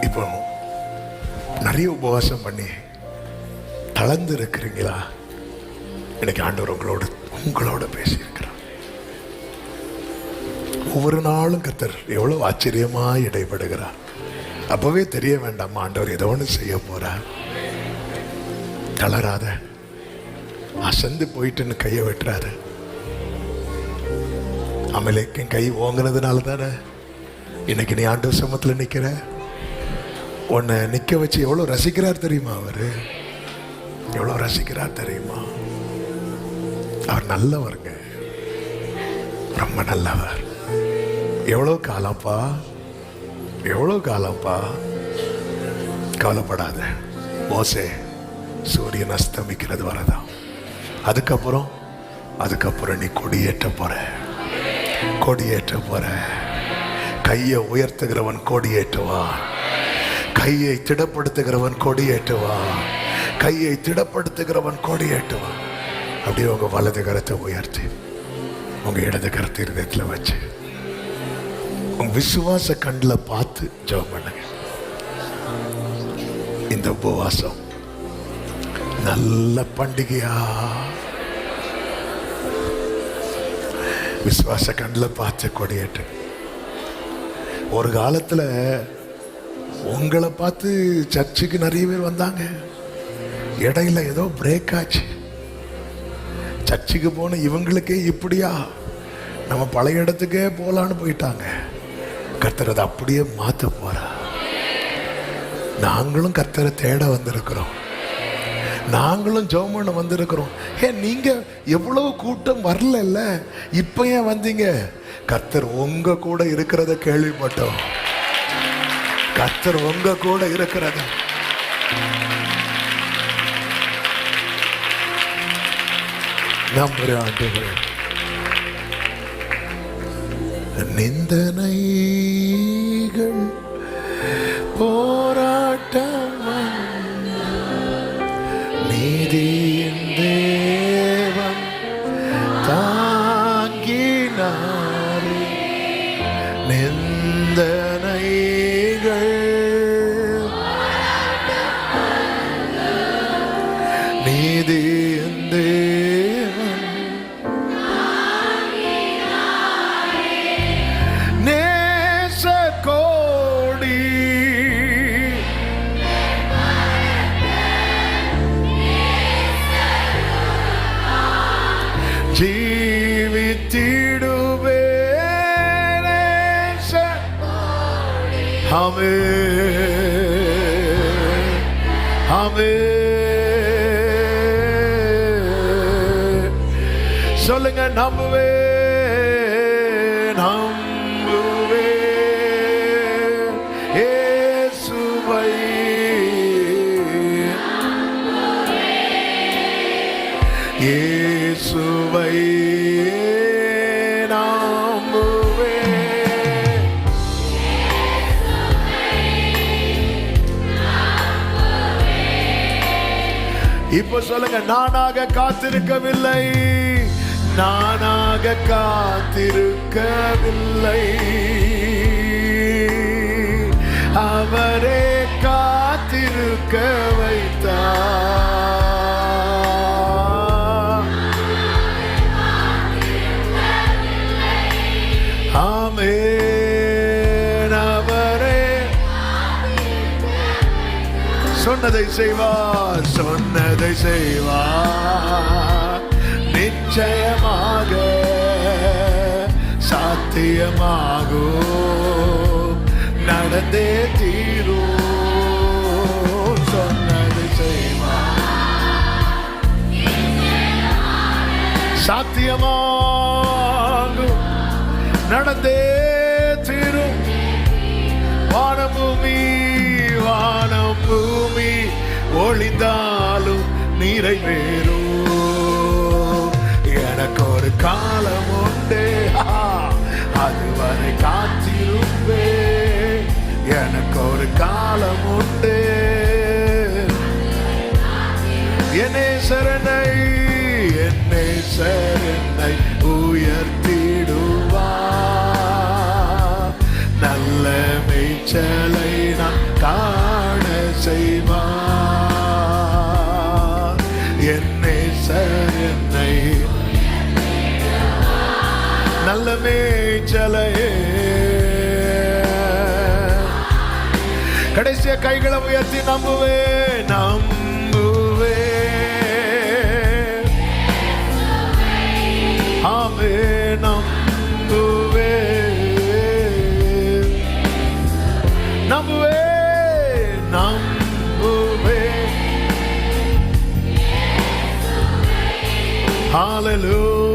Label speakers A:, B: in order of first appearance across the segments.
A: இப்போ நிறைய உபவாசம் பண்ணி தளர்ந்து இருக்கிறீங்களா? இன்னைக்கு ஆண்டவர் உங்களோட பேசியிருக்கிறார். ஒவ்வொரு நாளும் கர்த்தர் எவ்வளவு ஆச்சரியமா இடைபடுகிறார். அப்பவே தெரிய வேண்டாம் ஆண்டவர் ஏதோ ஒன்று செய்ய போறார். தளராத, அசந்து போயிட்டுன்னு கையை வெட்டுறாரு. அமலேக்கும் கை ஓங்குனதுனால தானே இன்னைக்கு நீ ஆண்டவர் சமூகத்தில் நிற்கிற. உன்னை நிற்க வச்சு எவ்வளோ ரசிக்கிறார் தெரியுமா? அவர் எவ்வளோ ரசிக்கிறார் தெரியுமா? அவர் நல்லவருங்க, ரொம்ப நல்லவர். எவ்வளோ காலம்ப்பா, எவ்வளோ காலம்ப்பா. கவலைப்படாத மோசே, சூரியன் அஸ்தமிக்கிறது வரதான். அதுக்கப்புறம் நீ கொடியேற்ற போற. கையை உயர்த்துகிறவன் கொடியேற்றுவான். கையை திடப்படுத்துகிறவன் கொடியேற்றுவான். அப்படியே உங்க வலது கரத்தை உயர்த்தி உங்க இடது கரத்தை இருதயத்தில் வச்சு உங்க விசுவாச கண்ணில் பார்த்து ஜெபம் பண்ணுங்க. இந்த உபவாசம் நல்ல பண்டிகையா விசுவாச கண்ணில் பார்த்து கொடியேற்று. ஒரு காலத்தில் உங்களை பார்த்து சர்ச்சுக்கு நிறைய பேர் வந்தாங்க. இடையில ஏதோ பிரேக் ஆச்சு. சர்ச்சுக்கு போன இவங்களுக்கே இப்படியா, நம்ம பழைய இடத்துக்கே போலான்னு போயிட்டாங்க. கர்த்தர் அதை அப்படியே மாற்ற போறா. நாங்களும் கர்த்தரை தேட வந்திருக்கிறோம். நாங்களும் ஜெபம் பண்ண வந்திருக்கிறோம். நீங்க எவ்வளவு கூட்டம் வரல, இப்ப ஏன் வந்தீங்க? கர்த்தர் உங்க கூட இருக்கிறத கேள்விப்பட்டோம். கர்த்தர் உங்க கூட இருக்கிறத நம்புற ஆண்டவரே. நிந்தனைகள் போராட்டம் நீதியின் தேவன் தாங்கினாரே. நிந்தனைகள் நீதியின் தேவன் நேச கோடி ஜீவித்திடுவே. சொல்லுங்க, நம்புவே இயேசுவை. இயேசுவை நம்புவே. இப்போ சொல்லுங்க, நானாக காத்திருக்கவில்லை. அவரே காத்திருக்க வைத்தார். ஆமென். அவரே சொன்னதை செய்வார். நிச்சயமாக சாத்தியமாகும், நடந்தே தீரும். சொன்னதை செய்வார். சாத்தியமாகும், நடந்தே தீரும். வானம் பூமி ஒளிந்தாலும் நிறைவேறும். எனக்கு ஒரு காலம் உண்டு, அதுவரை காத்திருப்பே. எனக்கு ஒரு காலம் உண்டு. என்னை சரணை உயர்த்திடுவார். நல்ல மேய்ச்சலை நான் நல்ல மேய்ச்சலையே. கடைசியா கைகளை உயர்த்தி நம்புவே நம்புவே. ஆமே நம்புவே நம்புவே நம்புவே. ஹல்லேலூயா.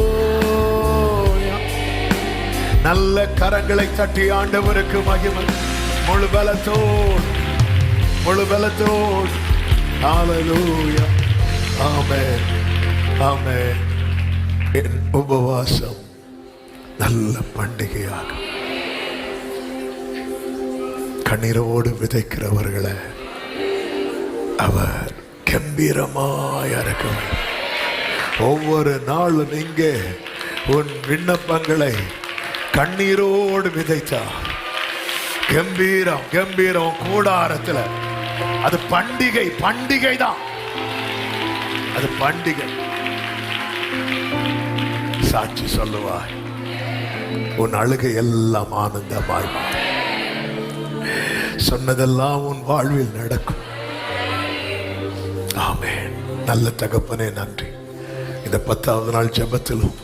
A: நல்ல கரங்களை தட்டி ஆண்டவருக்கு மகிமை. முழு பலத்தோடு முழு பலத்தோடு. ஹல்லேலூயா. ஆமென் ஆமென். என் உபவாசம் நல்ல பண்டிகையாக. கண்ணீரோடு விதைக்கிறவர்களை அவர் கம்பீரமாய் அறுக்கும். ஒவ்வொரு நாளும் நீங்க உன் விண்ணப்பங்களை கண்ணீரோடு விதைத்தார். கம்பீரம் கம்பீரம் கூடாரத்தில். அது பண்டிகை, பண்டிகை தான் அது, பண்டிகை. சாட்சி சொல்லுவாய். உன் அழுகை எல்லாம் ஆனந்தமாய் மாறும். சொன்னதெல்லாம் உன் வாழ்வில் நடக்கும். ஆமென். நல்ல தகப்பனே நன்றி. இந்த 10வது நாள் ஜெபத்திலும்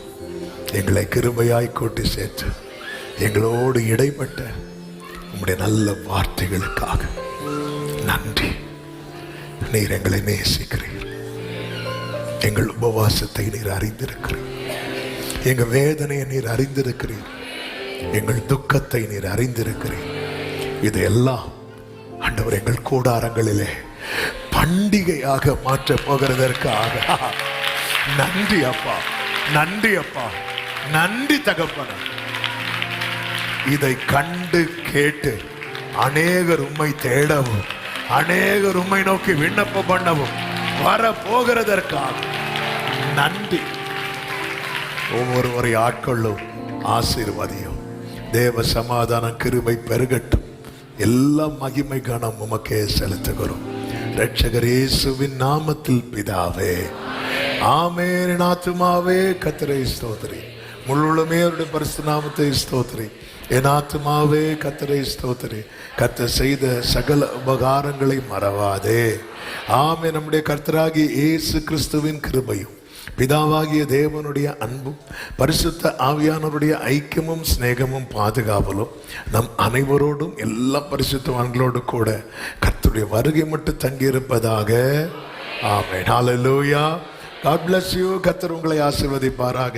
A: எங்களை கிருபையாய் கூட்டி சேர்த்து எங்களோடு இடைப்பட்ட உம்முடைய நல்ல வார்த்தைகளுக்காக நன்றி. நீர் எங்களை நேசிக்கிறீர். எங்கள் உபவாசத்தை நீர் அறிந்திருக்கிறீர். எங்கள் வேதனையை நீர் அறிந்திருக்கிறீர். எங்கள் துக்கத்தை நீர் அறிந்திருக்கிறீர். இதையெல்லாம் ஆண்டவர் எங்கள் கூடாரங்களிலே பண்டிகையாக மாற்ற போகிறதற்காக நன்றி அப்பா, நன்றி அப்பா, நன்றி தகப்பன. இதை கண்டு கேட்டு அநேகர் உம்மை தேடவும், அநேகர் உம்மை நோக்கி விண்ணப்பம் பண்ணவும் வர போகிறதற்காக நன்றி. ஒவ்வொருவரை ஆட்கொள்ளும், ஆசீர்வதியும். தேவ சமாதானம் கிருபை பெருகட்டும். எல்லா மகிமை கனம் உமக்கே செலுத்துகிறோம். இரட்சகர் இயேசுவின் நாமத்தில் பிதாவே ஆமென். என் ஆத்துமாவே கர்த்தரை ஸ்தோத்திரி. முழுவதுமே அவருடைய பரிசுத்த நாமத்தை ஸ்தோத்திரி. என் ஆத்துமாவே கர்த்தரை ஸ்தோத்திரி. கர்த்தர் செய்த சகல உபகாரங்களை மறவாதே. ஆமென். நம்முடைய கர்த்தராகிய இயேசு கிறிஸ்துவின் கிருபையும் பிதாவாகிய தேவனுடைய அன்பும் பரிசுத்த ஆவியானவருடைய ஐக்கியமும் சிநேகமும் பாதுகாவலும் நம் அனைவரோடும் எல்லா பரிசுத்தவான்களோடு கூட கர்த்தருடைய வருகை மட்டும் தங்கியிருப்பதாக. ஆமென். ஹல்லேலூயா. God bless you. கர்த்தர் உங்களை ஆசீர்வதிப்பாராக.